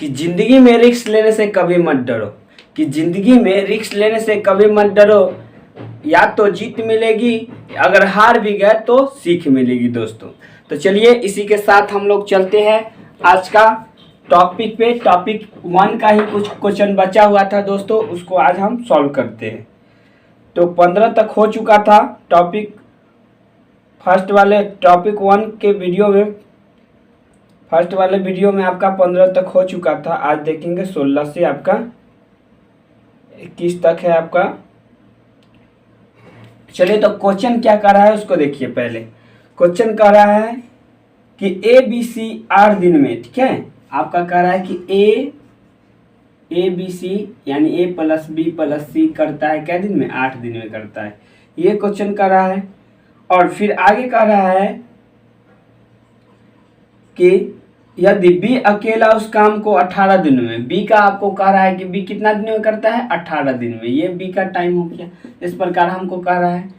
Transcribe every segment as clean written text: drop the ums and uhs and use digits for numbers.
कि जिंदगी में रिस्क लेने से कभी मत डरो, कि जिंदगी में रिस्क लेने से कभी मत डरो, या तो जीत मिलेगी, अगर हार भी गए तो सीख मिलेगी दोस्तों। तो चलिए इसी के साथ हम लोग चलते हैं आज का टॉपिक पे। टॉपिक 1 का ही कुछ क्वेश्चन बचा हुआ था दोस्तों, उसको आज हम सॉल्व करते हैं। तो 15 तक हो चुका था टॉपिक, फर्स्ट वाले टॉपिक 1 के वीडियो में, फर्स्ट वाले वीडियो में आपका 15 तक हो चुका था। आज देखेंगे 16 से आपका 21 तक है आपका। चलिए तो क्वेश्चन क्या कर रहा है उसको देखिए। पहले क्वेश्चन कह रहा है कि ABC 8 दिन में, ठीक है, आपका कह रहा है कि ABC यानी A + B + C करता है क्या दिन में? 8 दिन में करता है, ये क्वेश्चन कर रहा है। और फिर आगे कह रहा है कि यदि B अकेला उस काम को 18 दिन में, B का आपको कह रहा है कि B कितना दिन में करता है? 18 दिन में। ये B का टाइम हो गया। इस प्रकार हमको कह रहा है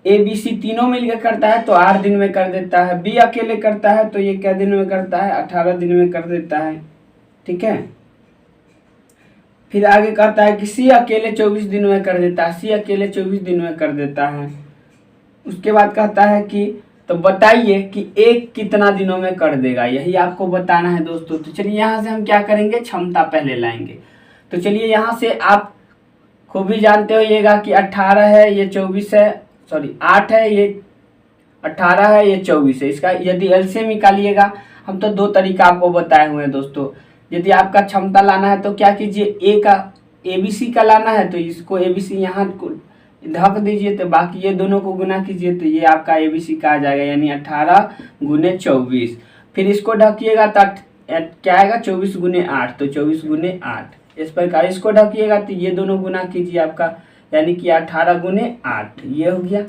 ABC तीनों मिलकर करता है तो 8 दिन में कर देता है, B अकेले करता है तो ये क्या दिन में करता है? 18 दिन में कर देता है, ठीक है। फिर आगे कहता है कि C अकेले 24 दिन में कर देता है, C अकेले 24 दिन में कर देता है। उसके बाद कहता है कि तो बताइए कि A कितना दिनों में कर देगा, यही आपको बताना है दोस्तों। तो चलिए यहाँ से हम क्या करेंगे, क्षमता पहले लाएंगे। तो चलिए यहाँ से आप खूब भी जानते होइएगा कि 18 है, ये 24 है, सॉरी 8 है, ये 18 है, ये 24 है। इसका यदि एलसीएम निकालिएगा, हम तो 2 तरीका आपको बताए हुए हैं दोस्तों। यदि आपका क्षमता लाना है तो क्या कीजिए, A का ABC का लाना है तो इसको ABC यहाँ ढक दीजिए, तो बाकी ये दोनों को गुना कीजिए तो ये आपका ABC का आ जाएगा, यानी 18 × 24। फिर इसको ढकिएगा तो क्या आएगा? 24 × 8, तो 24 × 8। इस प्रकार इसको ढकिएगा तो ये दोनों गुना कीजिए आपका, यानी कि 18 × 8, ये हो गया।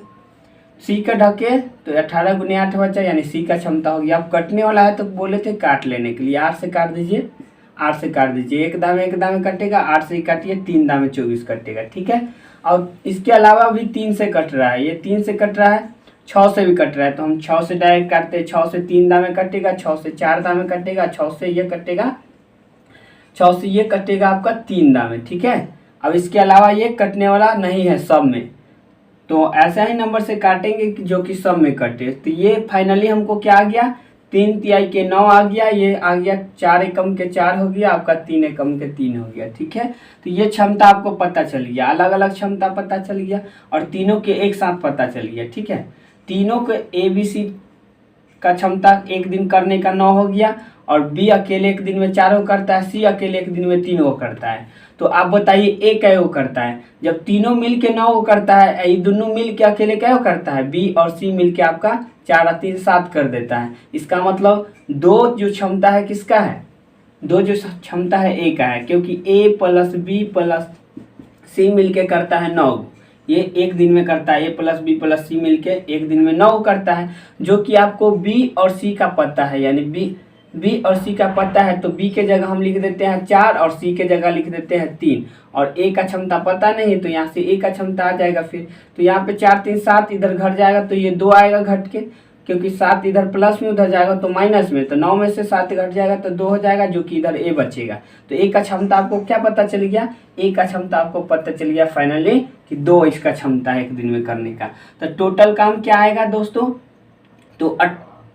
C का ढके तो 18 × 8 बचा, यानी C का क्षमता हो गया। अब कटने वाला है तो बोले थे काट लेने के लिए, 8 से काट दीजिए, 8 से काट दीजिए, एक दामे कटेगा, 8 से ही काटिए, 3 दामे 24 कटेगा, ठीक है। और इसके अलावा भी 3 से कट रहा है, ये 3 से कट रहा है, 6 से भी कट रहा है, तो हम 6 से डायरेक्ट काटते हैं। 6 से 3 दामे कटेगा, 6 से 4 दामे कटेगा, 6 से ये कटेगा, 6 से ये कटेगा आपका 3 दामे, ठीक है। अब इसके अलावा ये कटने वाला नहीं है सब में, तो ऐसा ही नंबर से काटेंगे जो कि सब में कटे। तो ये फाइनली हमको क्या आ गया, 3 तिहाई के 9 आ गया, ये आ गया 4 एकम के 4 हो गया आपका, 3 एकम के 3 हो गया, ठीक है। तो ये क्षमता आपको पता चल गया, अलग अलग क्षमता पता चल गया और तीनों के एक साथ पता चल गया, ठीक है। तीनों के ABC का क्षमता 1 दिन करने का 9 हो गया, और B अकेले 1 दिन में 4 करता है, C अकेले 1 दिन में 3 करता है। तो आप बताइए A कै करता है? जब तीनों मिल के 9 करता है, ये दोनों मिल के अकेले कै करता है? B और C मिल के आपका 4 और 3 7 कर देता है। इसका मतलब 2 जो क्षमता है किसका है? 2 जो क्षमता है A का है, क्योंकि A + B + C मिल के करता है 9, ये 1 दिन में करता है। A + B + C मिल के 1 दिन में 9 करता है, जो कि आपको B और C का पता है, यानी B और C का पता है। तो B के जगह हम लिख देते हैं 4 और C के जगह लिख देते हैं 3, और A का क्षमता पता नहीं है तो यहाँ से A का क्षमता आ जाएगा। फिर तो यहाँ पे 4 3 7 इधर घट जाएगा तो ये 2 आएगा घट के, क्योंकि 7 इधर प्लस में, उधर जाएगा तो माइनस में, तो 9 में से 7 घट जाएगा तो 2 हो जाएगा, जो कि इधर A बचेगा। तो A का क्षमता आपको क्या पता चल गया? A का क्षमता आपको पता चल गया फाइनली कि 2 इसका क्षमता है 1 दिन में करने का। तो टोटल काम क्या आएगा दोस्तों? तो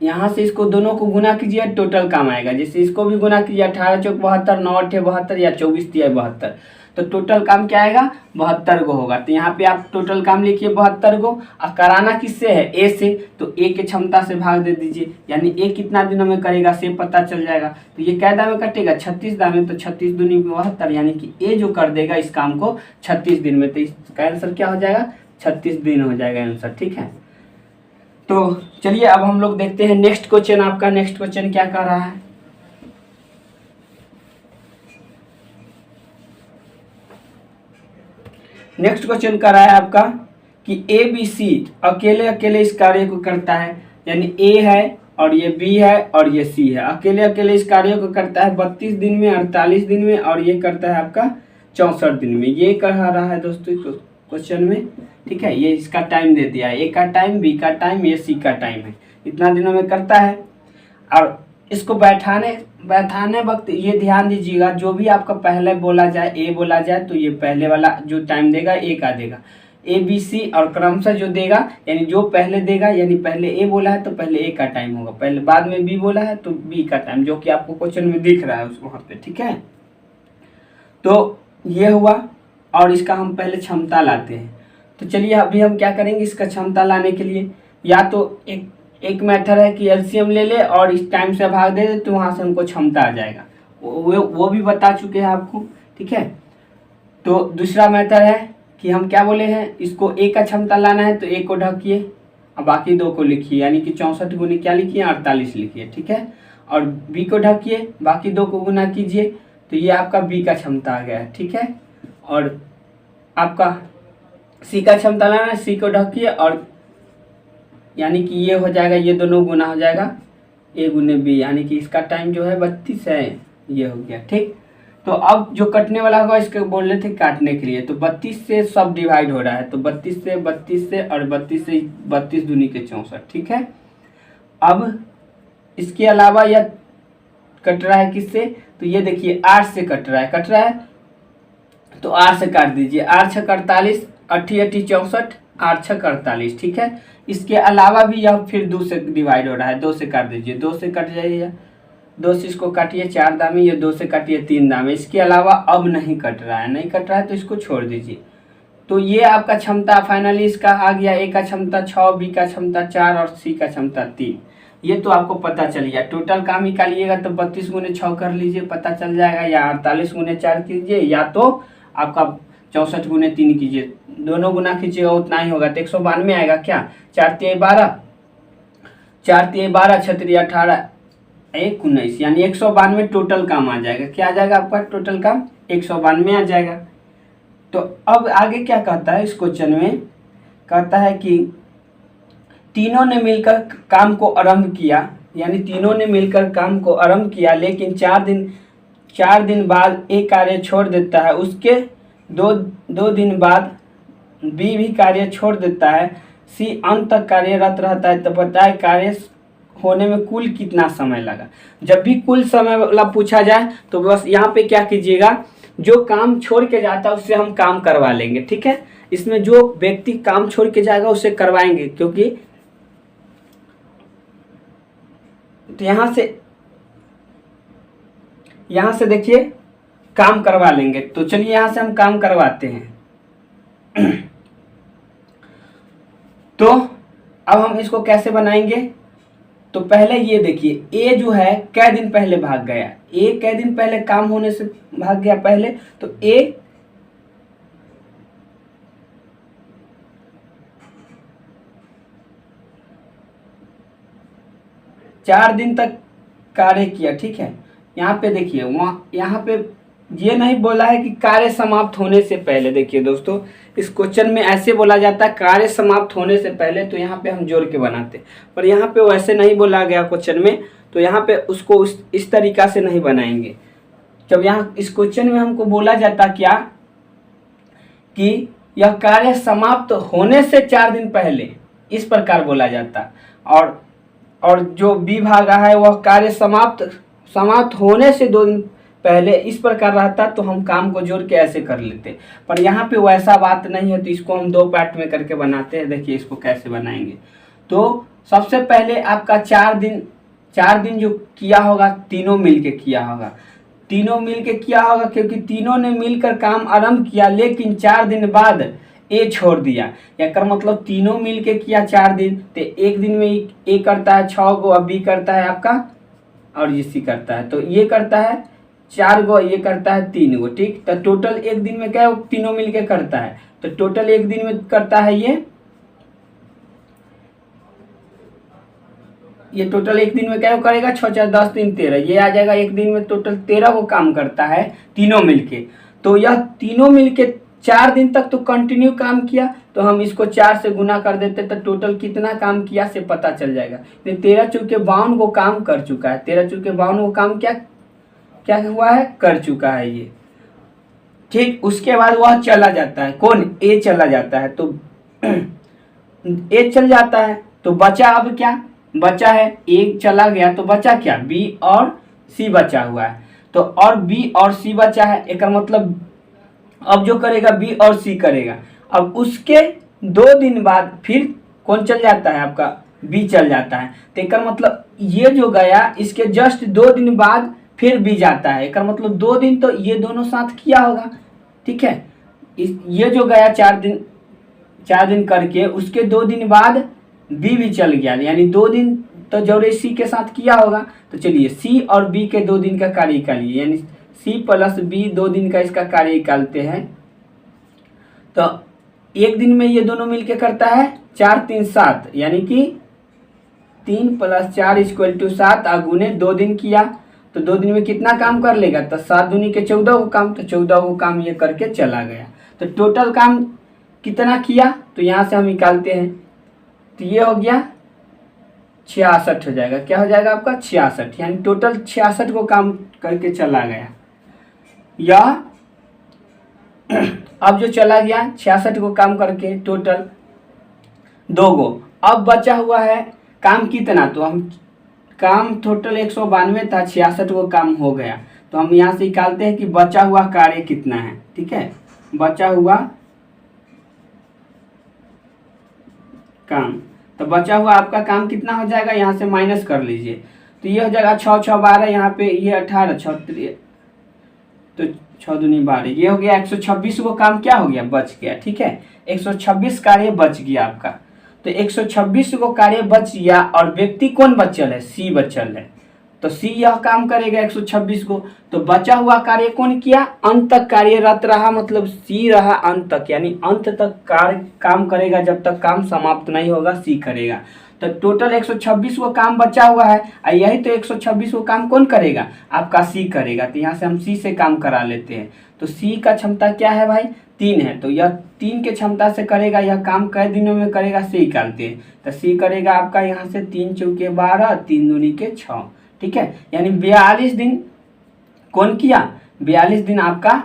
यहाँ से इसको दोनों को गुना कीजिए, टोटल काम आएगा। जैसे इसको भी गुना कीजिए, 18 चौक 72, 9 8 72 या 24 तिहाई 72, तो टोटल काम क्या आएगा? 72 को होगा। तो यहाँ पे आप टोटल काम लिखिए 72 को। और कराना किससे है? A से, तो A के क्षमता से भाग दे दीजिए, यानी A कितना दिनों में करेगा से पता चल जाएगा। तो ये क्या दामे कटेगा? 36 दामे, तो 36 दूनी 72, यानी कि A जो कर देगा इस काम को 36 दिन में। तो इसका आंसर क्या हो जाएगा? 36 दिन हो जाएगा आंसर, ठीक है। तो चलिए अब हम लोग देखते हैं नेक्स्ट क्वेश्चन। आपका नेक्स्ट क्वेश्चन क्या कर रहा है? नेक्स्ट क्वेश्चन कर रहा है आपका कि ABC अकेले अकेले इस कार्य को करता है, यानी A है और ये B है और ये C है, अकेले अकेले इस कार्य को करता है 32 दिन में, 48 दिन में, और ये करता है आपका 64 दिन में। ये कर रहा है दोस्तों क्वेश्चन में, ठीक है। ये इसका टाइम दे दिया है, A का टाइम, B का टाइम, ये C का टाइम है, इतना दिनों में करता है। और इसको बैठाने बैठाने वक्त ये ध्यान दीजिएगा, जो भी आपका पहले बोला जाए ए बोला जाए तो ये पहले वाला जो टाइम देगा ए का देगा, ए बी सी, और क्रमशः जो देगा यानी जो पहले देगा, यानी पहले ए बोला है तो पहले ए का टाइम होगा, पहले बाद में बी बोला है तो बी का टाइम, जो कि आपको क्वेश्चन में दिख रहा है उस वहाँ पे। ठीक है, तो ये हुआ, और इसका हम पहले क्षमता लाते हैं। तो चलिए अभी हम क्या करेंगे, इसका क्षमता लाने के लिए या तो एक मेथड है कि एलसीएम ले ले और इस टाइम से भाग दे दे, तो वहाँ से हमको क्षमता आ जाएगा, वो भी बता चुके हैं आपको। ठीक है, तो दूसरा मेथड है कि हम क्या बोले हैं, इसको ए का क्षमता लाना है तो ए को ढकिए और बाकी दो को लिखिए, यानी कि 64 गुने क्या लिखिए 48 लिखिए। ठीक है, और बी को ढकिए, बाकी दो को गुना कीजिए, तो ये आपका बी का क्षमता आ गया है। ठीक है, और आपका सी का क्षमता लाना है, सी को ढकिए और यानी कि ये हो जाएगा, ये दोनों गुना हो जाएगा ए गुने बी, यानी कि इसका टाइम जो है 32 है, ये हो गया। ठीक, तो अब जो कटने वाला होगा इसके बोल रहे थे काटने के लिए, तो 32 से सब डिवाइड हो रहा है, तो 32 से और 32 से 32 दूनी के 64। ठीक है, अब इसके अलावा यह कट रहा है किससे, तो ये देखिए 8 से कट रहा है, तो 8 से काट दीजिए, 8 छक 48, 8 64, 8 छक 48। ठीक है, इसके अलावा भी यह फिर 2 से डिवाइड हो रहा है, 2 से काट दीजिए, 2 से कट जाइए, 2 से इसको काटिए 4 दामे, ये 2 से काटिए 3 दामे। इसके अलावा अब नहीं कट रहा है, तो इसको छोड़ दीजिए। तो ये आपका क्षमता फाइनली इसका आ गया, ए का क्षमता 6, बी का क्षमता 4 और सी का क्षमता 3। ये तो आपको पता चल गया। टोटल काम निकालिएगा तो 32 गुने 6 कर लीजिए, पता चल जाएगा, या 48 गुने 4 कीजिए, या तो आपका 64 गुने 3 कीजिए, दोनों गुना कीजिएगा उतना ही होगा, तो 192 आएगा। क्या 4 तिया 12, 4 तिया 12, 6 तिया 18, 1 19, यानी 192 टोटल काम आ जाएगा। क्या आ जाएगा आपका टोटल काम, 192 आ जाएगा। तो अब आगे क्या कहता है इस क्वेश्चन में, कहता है कि तीनों ने मिलकर काम को आरंभ किया, यानी तीनों ने मिलकर काम को आरंभ किया, लेकिन 4 दिन बाद एक कार्य छोड़ देता है, उसके दो दिन बाद बी भी कार्य छोड़ देता है, सी अंत तक कार्यरत रहता है, तो बताए कार्य होने में कुल कितना समय लगा। जब भी कुल समय वाला पूछा जाए तो बस यहाँ पे क्या कीजिएगा, जो काम छोड़ के जाता है उससे हम काम करवा लेंगे। ठीक है, इसमें जो व्यक्ति काम छोड़ के जाएगा उससे करवाएंगे, क्योंकि तो यहाँ से देखिए काम करवा लेंगे। तो चलिए यहाँ से हम काम करवाते हैं। तो अब हम इसको कैसे बनाएंगे, तो पहले ये देखिए, ए जो है कै दिन पहले भाग गया, ए कै दिन पहले काम होने से भाग गया पहले, तो ए चार दिन तक कार्य किया। ठीक है, यहाँ पे देखिए, यहाँ पे ये नहीं बोला है कि कार्य समाप्त होने से पहले। देखिए दोस्तों, इस क्वेश्चन में ऐसे बोला जाता है कार्य समाप्त होने से पहले, तो यहाँ पे हम जोड़ के बनाते, पर यहाँ पे वैसे नहीं बोला गया क्वेश्चन में, तो यहाँ पे उसको इस तरीका से नहीं बनाएंगे। जब यहाँ इस क्वेश्चन में हमको बोला जाता क्या कि यह कार्य समाप्त होने से 4 दिन पहले, इस प्रकार बोला जाता, और जो बी भागा है वह कार्य समाप्त होने से 2 दिन पहले, इस प्रकार रहता, तो हम काम को जोड़ के ऐसे कर लेते। पर यहाँ पे वैसा बात नहीं है, तो इसको हम 2 पार्ट में करके बनाते हैं। देखिए इसको कैसे बनाएंगे। तो सबसे पहले आपका 4 दिन जो किया होगा, तीनों मिल के किया होगा, क्योंकि तीनों ने मिलकर काम आरंभ किया, लेकिन 4 दिन बाद ए छोड़ दिया, या कर मतलब तीनों मिल के किया 4 दिन, तो एक दिन में ए करता है 6 गो, अब बी करता है आपका, और ये सी करता है, तो ये करता है 4 गो, ये करता है 3 गो। ठीक, तो टोटल एक दिन में क्या तीनों मिलके करता है, तो टोटल एक दिन में करता है ये टोटल एक दिन में क्या करेगा, 6 4 10 3 13, ये आ जाएगा। एक दिन में टोटल 13 को काम करता है तीनों मिलके। तो यह तीनों मिलके 4 दिन तक तो कंटिन्यू काम किया, तो हम इसको 4 से गुना कर देते, तो टोटल कितना काम किया से पता चल जाएगा। 13 चौके 52 को काम कर चुका है, 13 चौके 52 को काम क्या हुआ है, कर चुका है ये। ठीक, उसके बाद वह चला जाता है, कौन, ए चला जाता है, तो ए चल जाता है, तो बचा अब क्या, बचा है, एक चला गया तो बचा क्या, बी और सी बचा हुआ है। तो और बी और सी बचा है, एक मतलब अब जो करेगा बी और सी करेगा। अब उसके 2 दिन बाद फिर कौन चल जाता है आपका, बी चल जाता है। तो एक मतलब ये जो गया इसके जस्ट 2 दिन बाद फिर बी जाता है, एक मतलब 2 दिन तो ये दोनों साथ किया होगा, ठीक है। ये जो गया 4 दिन करके उसके 2 दिन बाद बी भी चल गया, यानी 2 दिन तो जोड़े सी के साथ किया होगा। तो चलिए सी और बी के 2 दिन का कार्य निकालिए, यानी सी प्लस बी 2 दिन का इसका कार्य निकालते हैं। तो एक दिन में ये दोनों मिलके करता है 4 3 7, यानी कि 3 + 4 = 7 गुने 2 दिन किया तो 2 दिन में कितना काम कर लेगा, तो 7 दूनी के 14 को काम, तो 14 को काम ये करके चला गया। तो टोटल काम कितना किया, तो यहाँ से हम निकालते हैं। तो ये हो गया 66 हो जाएगा, क्या हो जाएगा आपका 66, यानी टोटल 66 को काम करके चला गया। या अब जो चला गया 66 को काम करके टोटल 2 गो, अब बचा हुआ है काम कितना, तो हम काम टोटल 192 था, 66 को काम हो गया। तो हम यहाँ से निकालते हैं कि बचा हुआ कार्य कितना है, ठीक है। बचा हुआ काम, तो बचा हुआ आपका काम कितना हो जाएगा, यहाँ से माइनस कर लीजिए। तो ये हो जाएगा 6 6 12, यहाँ पे ये 18 36, तो 6 दूनी 12, ये हो गया 126 वो काम क्या हो गया, बच गया, ठीक है। 126 कार्य बच गया आपका। तो 126 को कार्य बच गया और व्यक्ति कौन बचल है, सी बचल है। तो सी यह काम करेगा 126 को। तो बचा हुआ कार्य कौन किया, अंत तक कार्यरत रहा, मतलब सी रहा अंत तक, यानी अंत तक कार्य काम करेगा, जब तक काम समाप्त नहीं होगा सी करेगा। तो टोटल 126 को काम बचा हुआ है, और यही तो 126 को काम कौन करेगा, आपका सी करेगा। तो यहाँ से हम सी से काम करा लेते हैं। तो सी का क्षमता क्या है भाई, 3 है, तो यह 3 के क्षमता से करेगा। यह काम कई दिनों में करेगा, सी निकालते हैं। तो सी करेगा आपका यहाँ से 3 चौके 12, 3 दूनी के 6, ठीक है। यानी 42 दिन कौन किया, 42 दिन आपका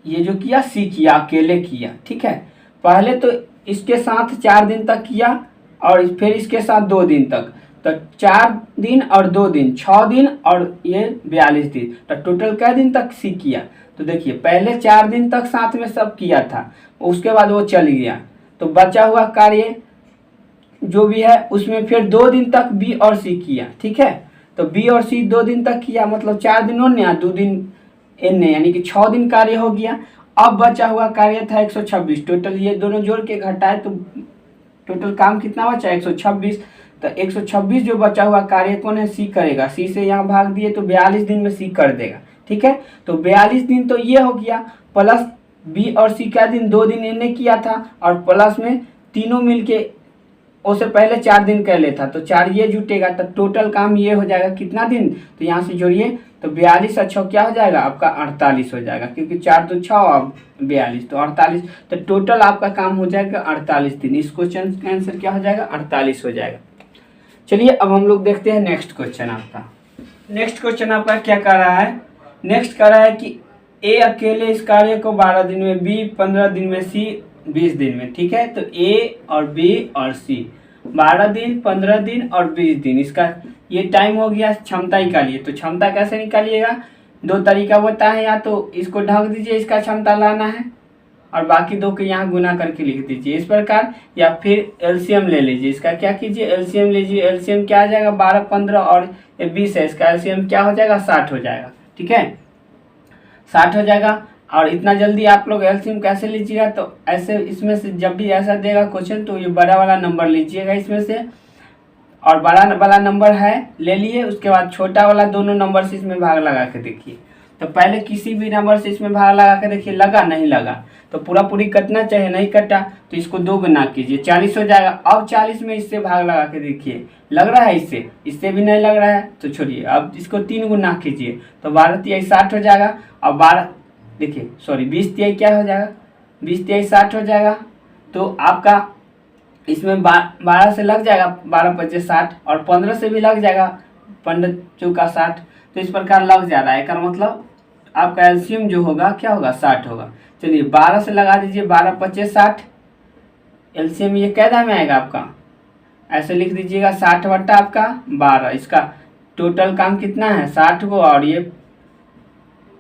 ये जो किया सी किया, अकेले किया, ठीक है। पहले तो इसके साथ 4 दिन तक किया और फिर इसके साथ 2 दिन तक, तो 4 दिन और 2 दिन 6 दिन और ये 42 दिन, तो टोटल कै दिन तक सी किया। तो देखिए पहले 4 दिन तक साथ में सब किया था, उसके बाद वो चल गया। तो बचा हुआ कार्य जो भी है उसमें फिर 2 दिन तक बी और सी किया, ठीक है। तो बी और सी 2 दिन तक किया, मतलब 4 दिन ओने 2 दिन एने, यानी कि 6 दिन कार्य हो गया। अब बचा हुआ कार्य था 126, टोटल ये दोनों जोड़ के घटाए तो टोटल काम कितना बचा 126। तो 126 जो बचा हुआ कार्य कौन है, सी करेगा। सी से यहाँ भाग दिए तो 42 दिन में सी कर देगा, ठीक है। तो 42 दिन तो ये हो गया, प्लस बी और सी का दिन 2 दिन इन्हें किया था, और प्लस में तीनों मिलके उससे पहले 4 दिन कर लेता, तो 4 ये जुटेगा, तो टोटल काम ये हो जाएगा कितना दिन, तो यहाँ से जोड़िए। तो 42 और 6 क्या हो जाएगा आपका 48 हो जाएगा, क्योंकि 4 तो 6 और 42 तो 48। तो टोटल आपका काम हो जाएगा 48 दिन। इस क्वेश्चन का आंसर क्या हो जाएगा, 48 हो जाएगा। चलिए अब हम लोग देखते हैं नेक्स्ट क्वेश्चन आपका। नेक्स्ट क्वेश्चन आपका क्या कर रहा है, नेक्स्ट कर रहा है कि ए अकेले इस कार्य को 12 दिन में, बी 15 दिन में, सी 20 दिन में, ठीक है। तो ए और बी और सी 12 दिन, 15 दिन और 20 दिन, इसका ये टाइम हो गया। क्षमता निकालिए। तो क्षमता कैसे निकालिएगा, 2 तरीका होता है, या तो इसको ढक दीजिए, इसका क्षमता लाना है, और बाकी 2 के यहाँ गुना करके लिख दीजिए इस प्रकार, या फिर एलसीएम ले लीजिए। इसका क्या कीजिए, एलसीएम लीजिए। एलसीएम क्या आ जाएगा, 12 15 और 20 है, इसका एलसीएम क्या हो जाएगा 60 हो जाएगा, ठीक है, 60 हो जाएगा। और इतना जल्दी आप लोग एलसीएम कैसे लीजिएगा, तो ऐसे इसमें से जब भी ऐसा देगा क्वेश्चन तो ये बड़ा वाला नंबर लीजिएगा इसमें से, और बड़ा वाला नंबर है ले लिए, उसके बाद छोटा वाला दोनों नंबर से इसमें भाग लगा के देखिए। तो पहले किसी भी नंबर से इसमें भाग लगा के देखिए, लगा नहीं लगा तो पूरा पूरी कटना चाहिए, नहीं कटा तो इसको 2 गुना कीजिए, 40 हो जाएगा। अब 40 में इससे भाग लगा के देखिए, लग रहा है इससे भी नहीं लग रहा है तो छोड़िए, अब इसको 3 गुना कीजिए, तो 12 तिहाई 60 हो जाएगा। और 12 देखिए सॉरी 20 तिहाई क्या हो जाएगा, 20 तिहाई 60 हो जाएगा। तो आपका इसमें 12 से लग जाएगा, 12 25 60, और 15 से भी लग जाएगा, 15 चौका 60। तो इस प्रकार लग जा रहा है, इसका मतलब आपका एलसीएम जो होगा क्या होगा 60 होगा। चलिए 12 से लगा दीजिए, 12 25 60, एलसीएम ये कैदा में आएगा आपका ऐसे लिख दीजिएगा 60 बट्टा आपका 12। इसका टोटल काम कितना है 60 को, और ये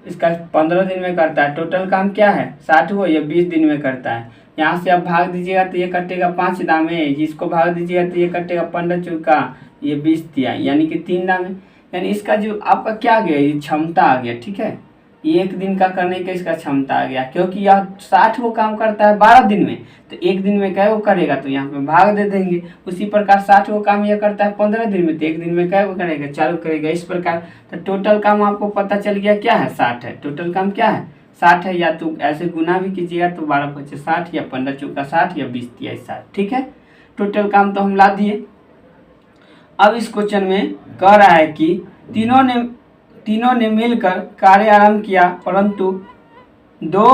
इसका 15 दिन में करता है। टोटल काम क्या है 60 को, ये 20 दिन में करता है। यहाँ से आप भाग दीजिएगा तो ये कटेगा 5 दामे, इसको भाग दीजिएगा तो ये कटेगा 15 चौका ये 20 दिया, यानी कि 3 दामे। यानी इसका जो आपका क्या आ गया, ये क्षमता आ गया। ठीक है, ये 1 दिन का करने का इसका क्षमता आ गया, क्योंकि यह 60 वो काम करता है 12 दिन में, तो 1 दिन में क्या वो करेगा, तो यहाँ पे भाग दे देंगे। उसी प्रकार 60 वो काम यह करता है 15 दिन में, तो 1 दिन में क्या वो करेगा, चालू करेगा। इस प्रकार तो टोटल काम आपको पता चल गया क्या है 60 है। टोटल काम क्या है 60 है, या तो ऐसे गुना भी कीजिएगा तो 12 × 5 60, या 15 चौका 60, या 20 × 60। ठीक है, टोटल काम तो हम ला दिए। अब इस क्वेश्चन में कह रहा है कि तीनों ने मिलकर कार्य आरंभ किया, परंतु दो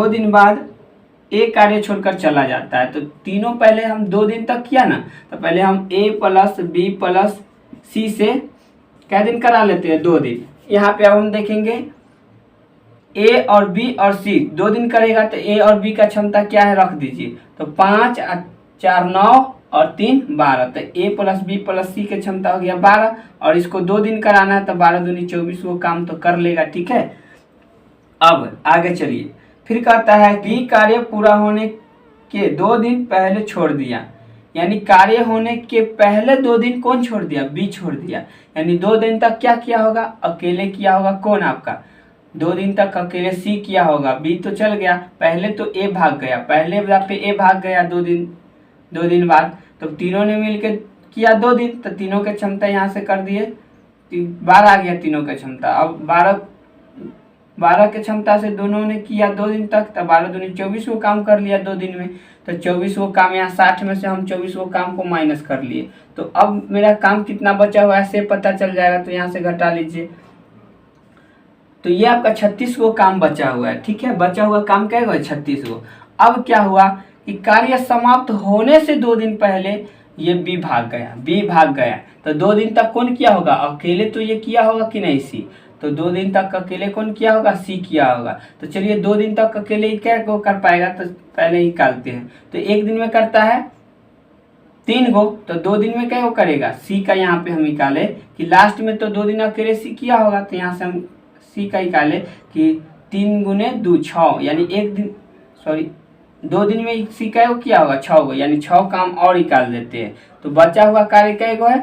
दिन बाद एक कार्य छोड़कर चला जाता है। तो तीनों पहले हम 2 दिन तक किया ना, तो पहले हम A + B + C से क्या दिन करा लेते हैं 2 दिन। यहाँ पे अब हम देखेंगे A और B और C 2 दिन करेगा, तो A और B का क्षमता क्या है रख दीजिए, तो 5 और 4 9 और 3 12, तो A + B + C की क्षमता हो गया 12, और इसको 2 दिन कराना है तो 12 दूनी 24 वो काम तो कर लेगा। ठीक है, अब आगे चलिए। फिर कहता है कि कार्य पूरा होने के 2 दिन पहले छोड़ दिया, यानी कार्य होने के पहले 2 दिन कौन छोड़ दिया, बी छोड़ दिया। यानी 2 दिन तक क्या किया होगा, अकेले किया होगा कौन आपका, 2 दिन तक अकेले सी किया होगा, बी तो चल गया, पहले तो ए भाग गया, पहले पे ए भाग गया 2 दिन बाद, तो तीनों ने मिलकर किया 2 दिन, तो तीनों की क्षमता यहाँ से कर दिए 12 आ गया तीनों की क्षमता। अब 12 की क्षमता से दोनों ने किया 2 दिन तक, तो 12 दूनी 24 वो काम कर लिया 2 दिन में, तो 24 वो काम, यहाँ 60 में से हम 24 वो काम को माइनस कर लिए। तो अब मेरा काम कितना बचा हुआ है ऐसे पता चल जाएगा, तो यहाँ से घटा लीजिए, तो ये आपका 36 वो काम बचा हुआ है। ठीक है, बचा हुआ काम क्या है 36 वो। अब क्या हुआ कि कार्य समाप्त होने से 2 दिन पहले ये बी भाग गया, तो 2 दिन तक कौन किया होगा, अकेले तो ये किया होगा कि नहीं सी, तो 2 दिन तक अकेले कौन किया होगा, सी किया होगा। तो चलिए 2 दिन तक अकेले ही क्या को कर पाएगा, तो पहले ही निकालते हैं। तो 1 दिन में करता है 3 गो, तो 2 दिन में क्या वो करेगा, सी का यहाँ पे हम निकाले कि लास्ट में तो 2 दिन अकेले सी किया होगा, तो यहाँ से हम सी का निकाले कि 3 × 2 6, यानी 2 दिन में सी का वो किया होगा 6 गो, यानी 6 काम और निकाल देते हैं। तो बचा हुआ कार्य क्या गो है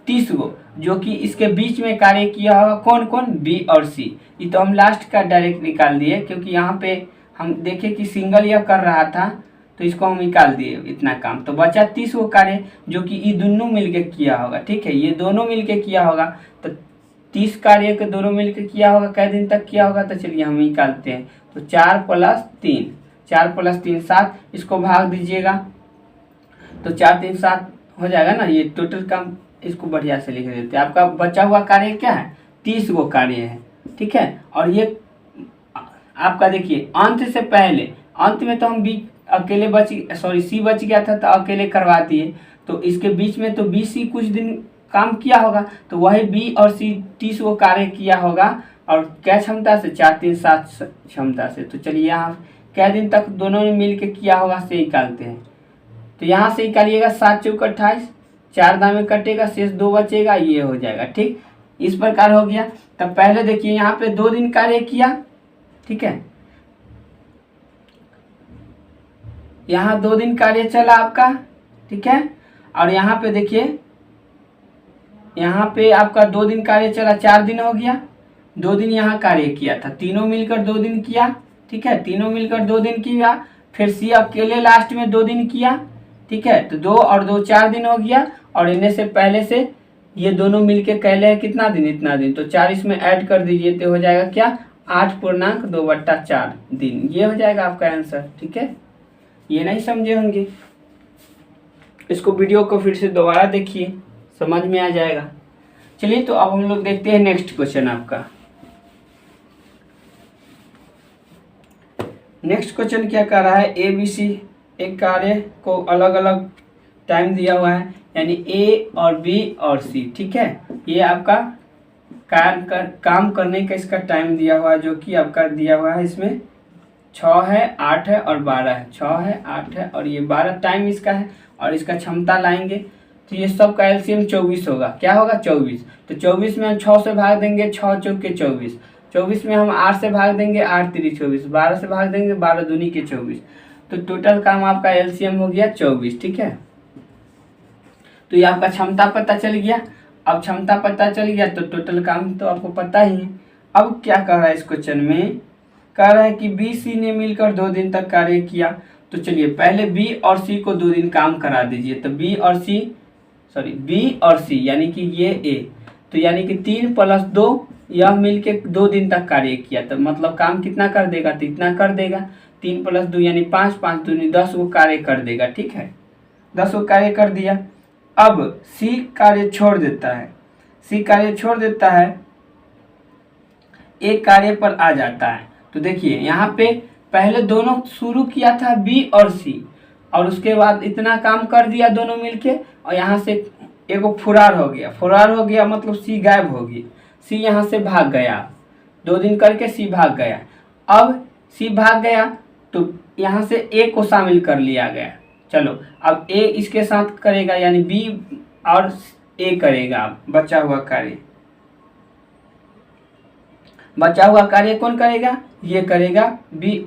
30 गो, जो कि इसके बीच में कार्य किया होगा कौन कौन, बी और सी। ये तो हम लास्ट का डायरेक्ट निकाल दिए, क्योंकि यहाँ पे हम देखे कि सिंगल यह कर रहा था, तो इसको हम निकाल दिए इतना काम। तो बचा 30 गो कार्य, जो कि ये दोनों मिलके किया होगा। ठीक है, ये दोनों मिलके किया होगा, तो 30 कार्य के दोनों मिलके किया होगा, कै दिन तक किया होगा, तो चलिए हम निकालते हैं। तो 4 + 3 7, इसको भाग दीजिएगा तो 4 3 7 हो जाएगा ना। ये टोटल काम इसको बढ़िया से लिख देते हैं। आपका बचा हुआ कार्य क्या है 30 गो कार्य है। ठीक है, और ये आपका देखिए अंत से पहले, अंत में तो हम सी बच गया था तो अकेले करवा दिए, तो इसके बीच में तो बी सी कुछ दिन काम किया होगा, तो वही बी और सी 30 गो कार्य किया होगा, और क्या क्षमता से 4 3 7 क्षमता से। तो चलिए यहाँ क्या दिन तक दोनों ने मिल के किया होगा से निकालते हैं। तो यहाँ से निकालिएगा 7 × 4 = 28, 4 दामे कटेगा, शेष 2 बचेगा, ये हो जाएगा। ठीक, इस प्रकार हो गया। तब पहले देखिए यहाँ पे 2 दिन कार्य किया। ठीक है, यहाँ 2 दिन कार्य चला आपका। ठीक है, और यहाँ पे देखिए यहाँ पे आपका 2 दिन कार्य चला, 4 दिन हो गया। 2 दिन यहाँ कार्य किया था, तीनों मिलकर 2 दिन किया। ठीक है, तीनों मिलकर 2 दिन किया, फिर सी अकेले लास्ट में 2 दिन किया। ठीक है, तो 2 और 2 4 दिन हो गया, और इन्हें से पहले से ये दोनों मिलके कहले हैं कितना दिन, इतना दिन, तो 4 इसमें ऐड कर दीजिए तो हो जाएगा क्या 8.2/4 दिन, ये हो जाएगा आपका आंसर। ठीक है, ये नहीं समझे होंगे, इसको वीडियो को फिर से दोबारा देखिए, समझ में आ जाएगा। चलिए तो अब हम लोग देखते हैं नेक्स्ट क्वेश्चन आपका। नेक्स्ट क्वेश्चन क्या कर रहा है, ए बी सी एक कार्य को अलग अलग टाइम दिया हुआ है, यानी ए और बी और सी। ठीक है, ये आपका काम करने का इसका टाइम दिया हुआ है, जो कि आपका दिया हुआ है इसमें 6 है, 8 है और 12 है। 6 है, 8 है और ये 12 टाइम इसका है और इसका क्षमता लाएंगे तो ये सब का एलसीएम 24 होगा। क्या होगा? 24। तो 24 में हम 6 से भाग देंगे, 6 चौके 24। 24 में हम 8 से भाग देंगे, 8 तिरी 24। 12 से भाग देंगे, 12 दूनी के 24। तो टोटल काम आपका एलसीएम हो गया 24। ठीक है, तो ये आपका क्षमता पता चल गया। अब क्षमता पता चल गया तो टोटल काम तो आपको पता ही है। अब क्या कर रहा है इस क्वेश्चन में? कह रहा है कि बी सी ने मिलकर 2 दिन तक कार्य किया। तो चलिए पहले बी और सी को 2 दिन काम करा दीजिए। तो बी और सी यानी कि ये ए, तो यानी कि 3 + 2 यह मिलके 2 दिन तक कार्य किया। तो मतलब काम कितना कर देगा? तो इतना कर देगा। 3 + 2 यानी 5, 5 दूनी 10 वो कार्य कर देगा। ठीक है, 10 वो कार्य कर दिया। अब सी कार्य छोड़ देता है, सी कार्य छोड़ देता है, एक कार्य पर आ जाता है। तो देखिए यहाँ पे पहले दोनों शुरू किया था बी और सी, और उसके बाद इतना काम कर दिया दोनों मिलके, और यहाँ से एगो फुरार हो गया। फुरार हो गया मतलब सी गायब हो गई, सी यहाँ से भाग गया। 2 दिन करके सी भाग गया। अब सी भाग गया तो यहाँ से ए को शामिल कर लिया गया। चलो अब ए इसके साथ करेगा, यानी बी और ए करेगा। बचा हुआ कार्य, बचा हुआ कार्य कौन करेगा? ये करेगा, बी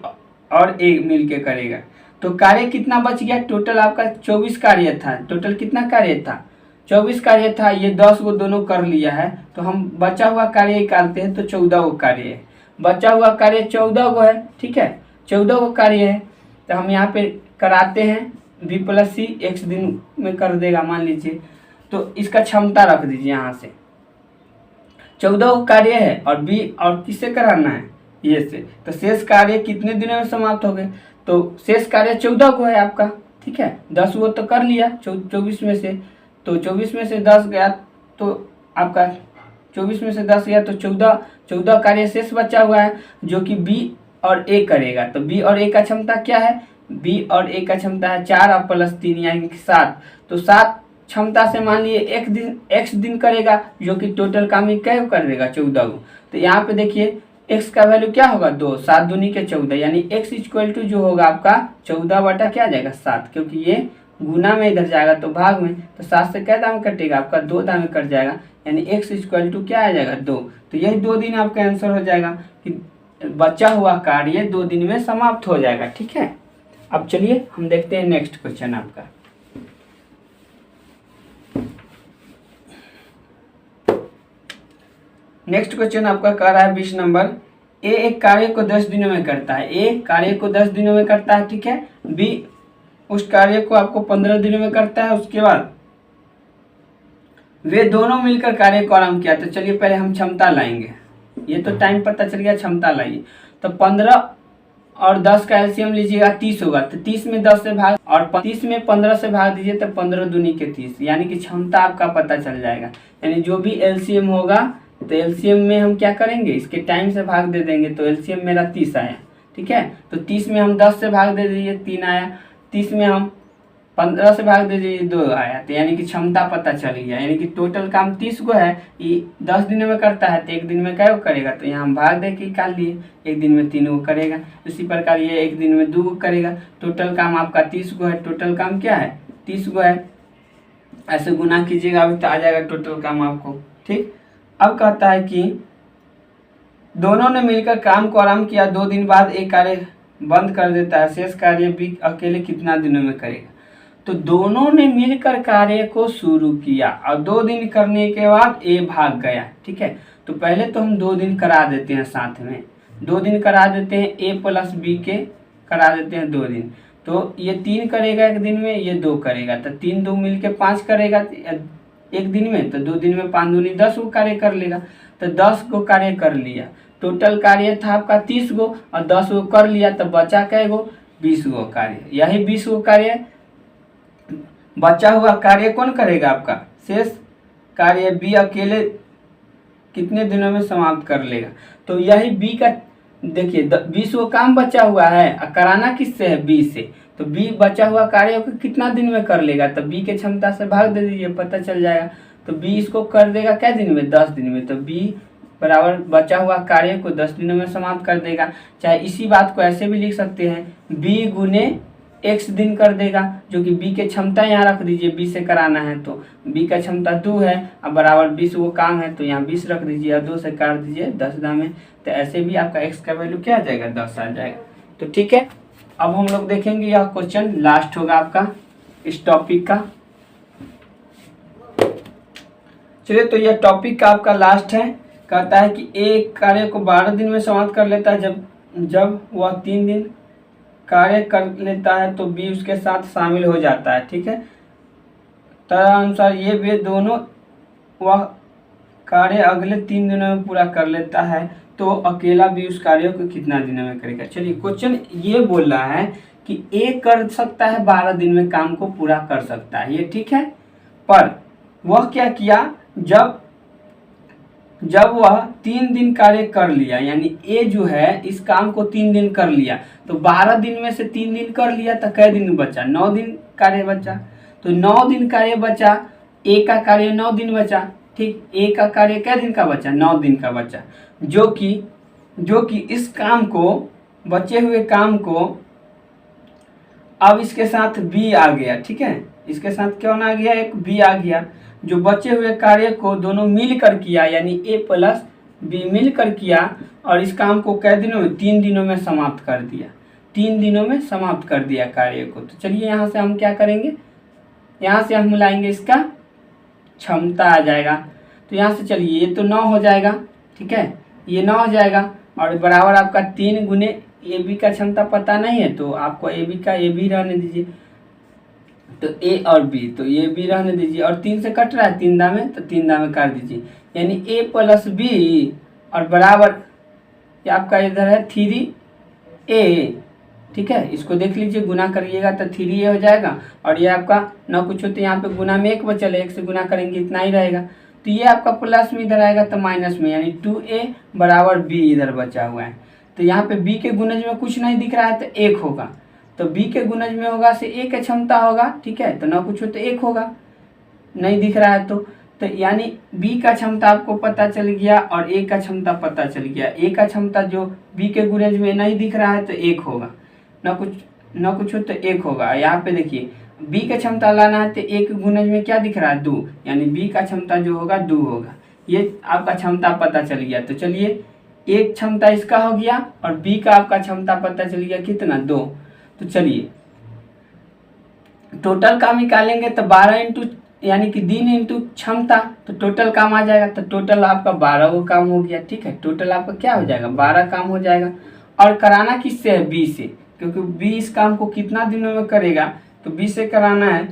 और ए मिलके करेगा। तो कार्य कितना बच गया? टोटल आपका 24 कार्य था। टोटल कितना कार्य था? 24 कार्य था। ये 10 को दोनों कर लिया है, तो हम बचा हुआ कार्य निकालते हैं तो 14 को कार्य है। बचा हुआ कार्य 14 को है। ठीक है, 14 को कार्य है। तो हम यहाँ पे कराते हैं, बी + सी x दिन में कर देगा मान लीजिए। तो इसका क्षमता रख दीजिए यहाँ से। 14 को कार्य है और बी और किससे कराना है? ये से। तो शेष कार्य कितने दिनों में समाप्त हो गए? तो शेष कार्य 14 को है आपका। ठीक है, 10 वो तो कर लिया 24 में से, तो 24 में से 10 गया तो आपका 24 में से 10 गया तो 14 कार्य शेष बचा हुआ है, जो कि बी और ए करेगा। तो बी और ए का क्षमता क्या है? बी और ए का क्षमता है 4 और +3 यानी कि 7। तो 7 क्षमता से मान लिए एक दिन x दिन करेगा, जो कि टोटल काम ही क्या कर देगा? 14 को। तो यहाँ पे देखिए x का वैल्यू क्या होगा? 2। 7 दूनी के 14 यानी x = जो होगा आपका 14 बटा क्या आ जाएगा? 7, क्योंकि ये गुना में इधर जाएगा तो भाग में, तो 7 से क्या दाम कटेगा? आपका 2 दाम कट जाएगा, यानी x = क्या आ जाएगा? 2। तो यही 2 दिन आपका आंसर हो जाएगा कि बचा हुआ कार्य 2 दिन में समाप्त हो जाएगा। ठीक है, अब चलिए हम देखते हैं नेक्स्ट क्वेश्चन आपका। नेक्स्ट क्वेश्चन आपका कह रहा है 20 नंबर। ए एक कार्य को 10 दिनों में करता है। ए कार्य को 10 दिनों में करता है। ठीक है, बी उस कार्य को आपको 15 दिनों में करता है। उसके बाद वे दोनों मिलकर कार्य को आरंभ किया। तो चलिए पहले हम क्षमता लाएंगे। ये तो टाइम पता चल गया, क्षमता लाइए। तो 15 और 10 का एलसीएम लीजिएगा, 30 होगा। तो 30 में 10 से भाग और 30 में 15 से भाग दीजिए, तो 15 दूनी के 30, यानी कि क्षमता आपका पता चल जाएगा। यानी जो भी एलसीएम होगा तो एलसीएम में हम क्या करेंगे? इसके टाइम से भाग दे देंगे। तो एलसीएम मेरा 30 आया। ठीक है, तो 30 में हम 10 से भाग दे दीजिए, 3 आया। 30 में हम 15 से भाग दे दीजिए, 2 आया। तो यानी कि क्षमता पता चल गया, यानी कि टोटल काम 30 को है। ये 10 दिन में करता है तो 1 दिन में क्या करेगा? तो यहाँ हम भाग दे के निकाल लिए, 1 दिन में 3 को करेगा। इसी प्रकार ये 1 दिन में 2 को करेगा। टोटल काम आपका 30 को है। टोटल काम क्या है? 30 को है। ऐसे गुना कीजिएगा, अभी तो आ जाएगा टोटल काम आपको। ठीक, अब कहता है कि दोनों ने मिलकर काम को आरंभ किया। 2 दिन बाद एक कार्य बंद कर देता है। शेष कार्य बी अकेले कितना दिनों में करेगा? तो दोनों ने मिलकर कार्य को शुरू किया और 2 दिन करने के बाद ए भाग गया। ठीक है, तो पहले तो हम 2 दिन करा देते हैं, साथ में 2 दिन करा देते हैं। ए + बी के करा देते हैं 2 दिन। तो ये 3 करेगा 1 दिन में, ये 2 करेगा। तो 3 2 मिलके 5 करेगा 1 दिन में। तो 2 दिन में 5 दूनी 10 को कार्य कर लेगा। तो 10 को कार्य कर लिया। टोटल कार्य था आपका 30 गो और 10 को कर लिया, तो बचा कै गो? 20 गो कार्य। यही 20 गो कार्य बचा हुआ कार्य कौन करेगा? आपका शेष कार्य बी अकेले कितने दिनों में समाप्त कर लेगा? तो यही बी का देखिए 20 को काम बचा हुआ है और कराना किससे है? बी से। तो बी बचा हुआ कार्य को कितना दिन में कर लेगा? तो बी के क्षमता से भाग दे दीजिए, पता चल जाएगा। तो बी इसको कर देगा क्या दिन में? 10 दिन में। तो बी बराबर बचा हुआ कार्य को 10 दिनों में समाप्त कर देगा। चाहे इसी बात को ऐसे भी लिख सकते हैं, b गुने x दिन कर देगा, जो कि b की क्षमता यहाँ रख दीजिए, b से कराना है तो b का क्षमता 2 है, अब बराबर 20 वो काम है तो यहाँ 20 रख दीजिए और 2 से काट दीजिए 10 दाम में, तो ऐसे भी आपका x का वैल्यू क्या आ जाएगा 10 आ जाएगा। तो ठीक है, अब हम लोग देखेंगे यह क्वेश्चन लास्ट होगा आपका इस टॉपिक का। चलिए, तो यह टॉपिक का आपका लास्ट है। कहता है कि एक कार्य को 12 दिन में समाप्त कर लेता है, जब वह 3 दिन कार्य कर लेता है तो बी उसके साथ शामिल हो जाता है। ठीक है, तदनुसार ये वे दोनों वह कार्य अगले 3 दिनों में पूरा कर लेता है तो अकेला भी उस कार्य को कितना दिनों में करेगा। चलिए, क्वेश्चन ये बोल रहा है कि ए कर सकता है 12 दिन में काम को पूरा कर सकता है, ये ठीक है, पर वह क्या किया, जब वह 3 दिन कार्य कर लिया, यानी ए जो है इस काम को 3 दिन कर लिया, तो 12 दिन में से 3 दिन कर लिया तो कै दिन बचा, 9 दिन कार्य बचा, तो 9 दिन कार्य बचा, ए का कार्य 9 दिन बचा। ठीक, ए का कार्य कै दिन का बचा, 9 दिन का बचा, जो कि इस काम को, बचे हुए काम को, अब इसके साथ बी आ गया। ठीक है, इसके साथ कौन आ गया, एक बी आ गया, जो बचे हुए कार्य को दोनों मिलकर किया, यानी ए प्लस बी मिलकर किया, और इस काम को कै दिनों में, 3 दिनों में समाप्त कर दिया, 3 दिनों में समाप्त कर दिया कार्य को। तो चलिए, यहाँ से हम क्या करेंगे, यहाँ से हम लाएंगे इसका क्षमता आ जाएगा, तो यहाँ से चलिए ये तो 9 हो जाएगा। ठीक है, ये 9 हो जाएगा, और बराबर आपका 3 गुने ए बी का क्षमता पता नहीं है तो आपको ए बी का ए बी रहने दीजिए, तो ए और बी, तो ये बी रहने दीजिए, और 3 से कट रहा है 3 दामे, तो 3 दामे काट दीजिए, यानी ए प्लस बी, और बराबर ये आपका इधर है 3a। ठीक है, इसको देख लीजिए, गुना करिएगा तो 3a हो जाएगा, और ये आपका 9 कुछ होते यहाँ पे गुना में 1 बचल है, 1 से गुना करेंगे इतना ही रहेगा, तो ये आपका प्लस में इधर आएगा तो माइनस में, यानी 2a बराबर b इधर बचा हुआ है। तो यहाँ पे b के गुणज में कुछ नहीं दिख रहा है तो 1 होगा, तो b के गुणज में होगा से a की क्षमता होगा। ठीक है, तो 9 कुछ हो तो 1 होगा, नहीं दिख रहा है तो यानी b का क्षमता आपको पता चल गया और a का क्षमता पता चल गया। a का क्षमता जो b के गुणज में नहीं दिख रहा है तो 1 होगा, न कुछ हो तो 1 होगा। यहाँ पे देखिए b का क्षमता लाना है तो a के गुणज में क्या दिख रहा है 2, यानी b का क्षमता जो होगा 2 होगा। ये आपका क्षमता पता चल गया। तो चलिए, एक क्षमता इसका हो गया और b का आपका क्षमता पता चल गया कितना 2। तो चलिए टोटल काम निकालेंगे तो 12 इंटू, यानी कि दिन इंटू क्षमता, तो टोटल काम आ जाएगा, तो टोटल आपका 12 वो काम हो गया। ठीक है, टोटल आपका क्या हो जाएगा 12 काम हो जाएगा। और कराना किससे है, बी से, क्योंकि बी इस काम को कितना दिनों में करेगा, तो बी से कराना है,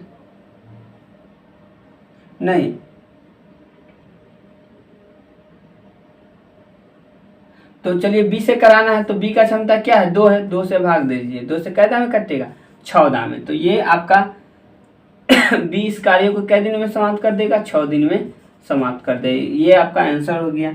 नहीं तो चलिए बी से कराना है, तो बी का क्षमता क्या है 2 है, 2 से भाग दे दीजिए, 2 से कै दाम में कटेगा 6 दाम में, तो ये आपका बी इस कार्य को कै दिन में समाप्त कर देगा 6 दिन में समाप्त कर दे। ये आपका आंसर हो गया।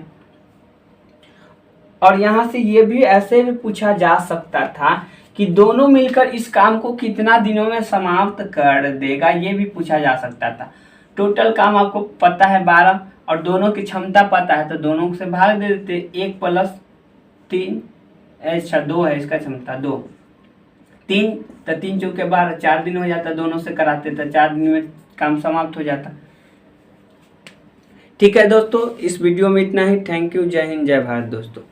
और यहाँ से ये भी ऐसे भी पूछा जा सकता था कि दोनों मिलकर इस काम को कितना दिनों में समाप्त कर देगा, ये भी पूछा जा सकता था। टोटल काम आपको पता है 12 और दोनों की क्षमता पता है, तो दोनों से भाग दे देते, 1 प्लस 3, अच्छा 2 है इसका क्षमता 2, 3 तो 3 चौके 12, 4 दिन हो जाता, दोनों से कराते तो 4 दिन में काम समाप्त हो जाता। ठीक है दोस्तों, इस वीडियो में इतना ही। थैंक यू, जय हिंद, जय भारत दोस्तों।